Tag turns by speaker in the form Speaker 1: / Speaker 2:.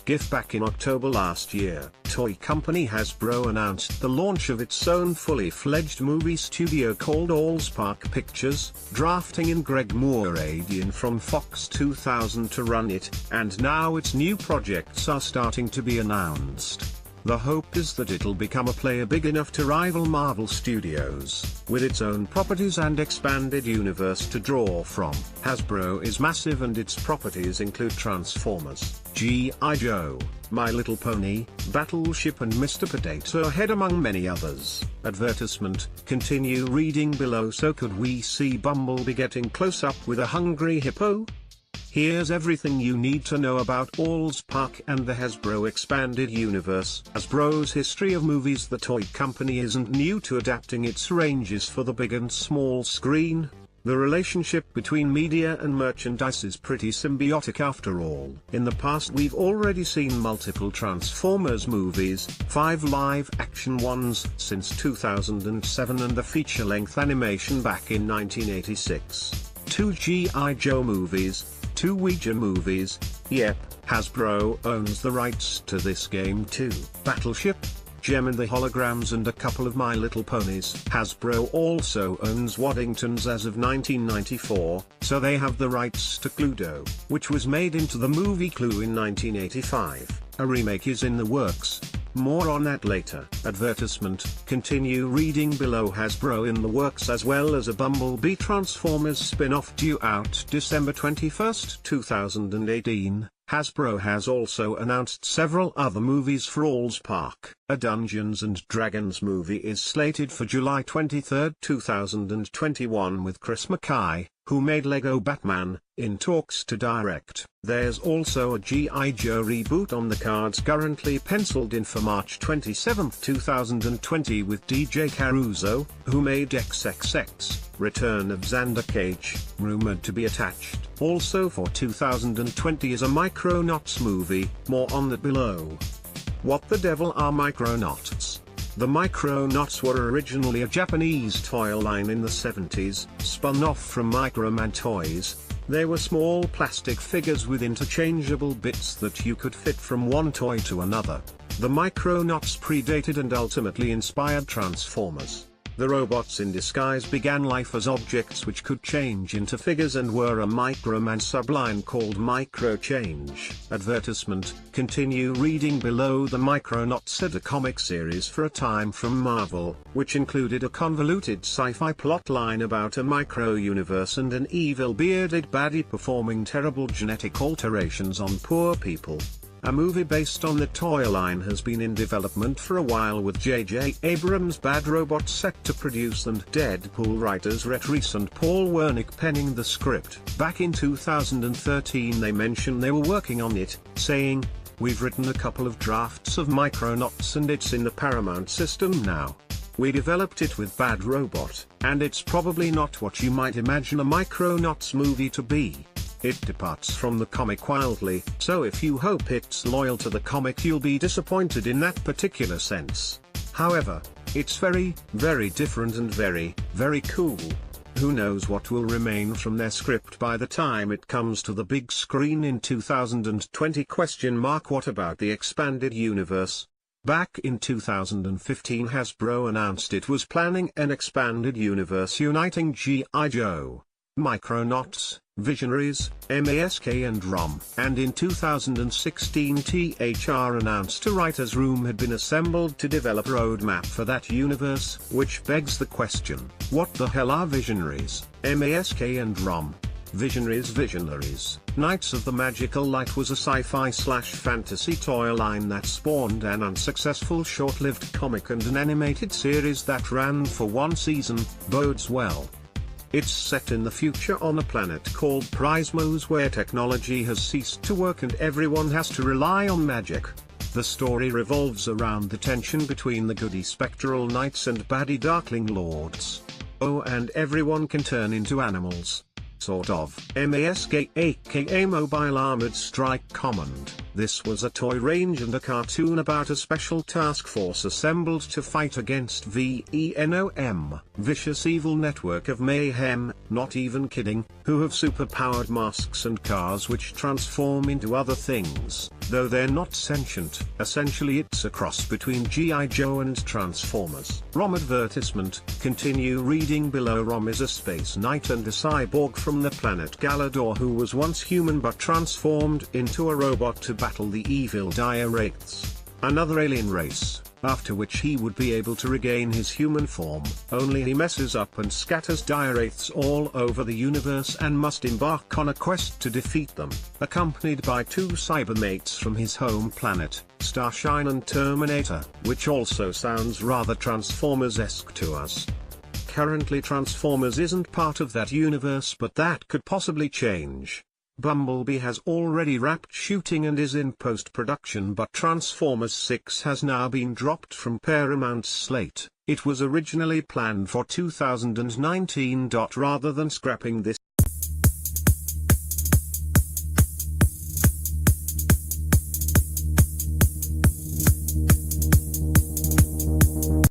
Speaker 1: GIF Back in October last year, toy company Hasbro announced the launch of its own fully-fledged movie studio called Allspark Pictures, drafting in Greg Mooradian from Fox 2000 to run it, and now its new projects are starting to be announced. The hope is that it'll become a player big enough to rival Marvel Studios, with its own properties and expanded universe to draw from. Hasbro is massive and its properties include Transformers, G.I.Joe, My Little Pony, Battleship and Mr. Potato Head among many others. Advertisement: continue reading below. So could we see Bumblebee getting close up with a hungry hippo? Here's everything you need to know about Allspark and the Hasbro Expanded Universe. Hasbro's history of movies. The toy company isn't new to adapting its ranges for the big and small screen. The relationship between media and merchandise is pretty symbiotic after all. In the past we've already seen multiple Transformers movies, 5 live-action ones since 2007 and the feature-length animation back in 1986, 2 G.I.Joe movies, 2 Ouija movies. Yep, Hasbro owns the rights to this game too. Battleship, Gem and the Holograms and a couple of My Little Ponies. Hasbro also owns Waddingtons as of 1994, so they have the rights to Cluedo, which was made into the movie Clue in 1985. A remake is in the works. More on that later. Advertisement: continue reading below. Hasbro in the works as well as a Bumblebee Transformers spin-off due out December 21, 2018. Hasbro has also announced several other movies for Allspark. A Dungeons & Dragons movie is slated for July 23, 2021 with Chris McKay, who made Lego Batman, in talks to direct. There's also a G.I. Joe reboot on the cards currently penciled in for March 27, 2020 with DJ Caruso, who made XXX, Return of Xander Cage, rumored to be attached. Also for 2020 is a Micronauts movie. More on that below. What the devil are Micronauts? The Micronauts were originally a Japanese toy line in the 70s, spun off from Microman toys. They were small plastic figures with interchangeable bits that you could fit from one toy to another. The Micronauts predated and ultimately inspired Transformers. The robots in disguise began life as objects which could change into figures and were a Microman subline called Microchange. Advertisement: continue reading below. The Micronauts had a comic series for a time from Marvel, which included a convoluted sci-fi plotline about a micro-universe and an evil bearded baddie performing terrible genetic alterations on poor people. A movie based on the toy line has been in development for a while with J.J. Abrams' Bad Robot set to produce and Deadpool writers Rhett Reese and Paul Wernick penning the script. Back in 2013 they mentioned they were working on it, saying, "We've written a couple of drafts of Micronauts and it's in the Paramount system now. We developed it with Bad Robot, and it's probably not what you might imagine a Micronauts movie to be. It departs from the comic wildly, so if you hope it's loyal to the comic you'll be disappointed in that particular sense. However, it's very, very different and very, very cool. Who knows what will remain from their script by the time it comes to the big screen in 2020? What about the expanded universe? Back in 2015 Hasbro announced it was planning an expanded universe uniting G.I. Joe, Micronauts, Visionaries, M.A.S.K. and ROM. And in 2016 THR announced a writer's room had been assembled to develop a roadmap for that universe, which begs the question, what the hell are Visionaries, M.A.S.K. and ROM? Visionaries, Knights of the Magical Light was a sci-fi/fantasy toy line that spawned an unsuccessful short-lived comic and an animated series that ran for one season. Bodes well. It's set in the future on a planet called Prismos where technology has ceased to work and everyone has to rely on magic. The story revolves around the tension between the goody spectral knights and baddie darkling lords. Oh, and everyone can turn into animals. Sort of. M.A.S.K. aka Mobile Armored Strike Command. This was a toy range and a cartoon about a special task force assembled to fight against VENOM, vicious evil network of mayhem, not even kidding, who have superpowered masks and cars which transform into other things. though they're not sentient. Essentially it's a cross between G.I. Joe and Transformers. ROM advertisement, continue reading below. ROM is a space knight and a cyborg from the planet Galador who was once human but transformed into a robot to battle the evil dire wraiths, another alien race, after which he would be able to regain his human form. Only he messes up and scatters dire wraiths all over the universe and must embark on a quest to defeat them, accompanied by two cybermates from his home planet, Starshine and Terminator, which also sounds rather Transformers-esque to us. Currently Transformers isn't part of that universe, but that could possibly change. Bumblebee has already wrapped shooting and is in post-production, but Transformers 6 has now been dropped from Paramount's slate. It was originally planned for 2019. Rather than scrapping this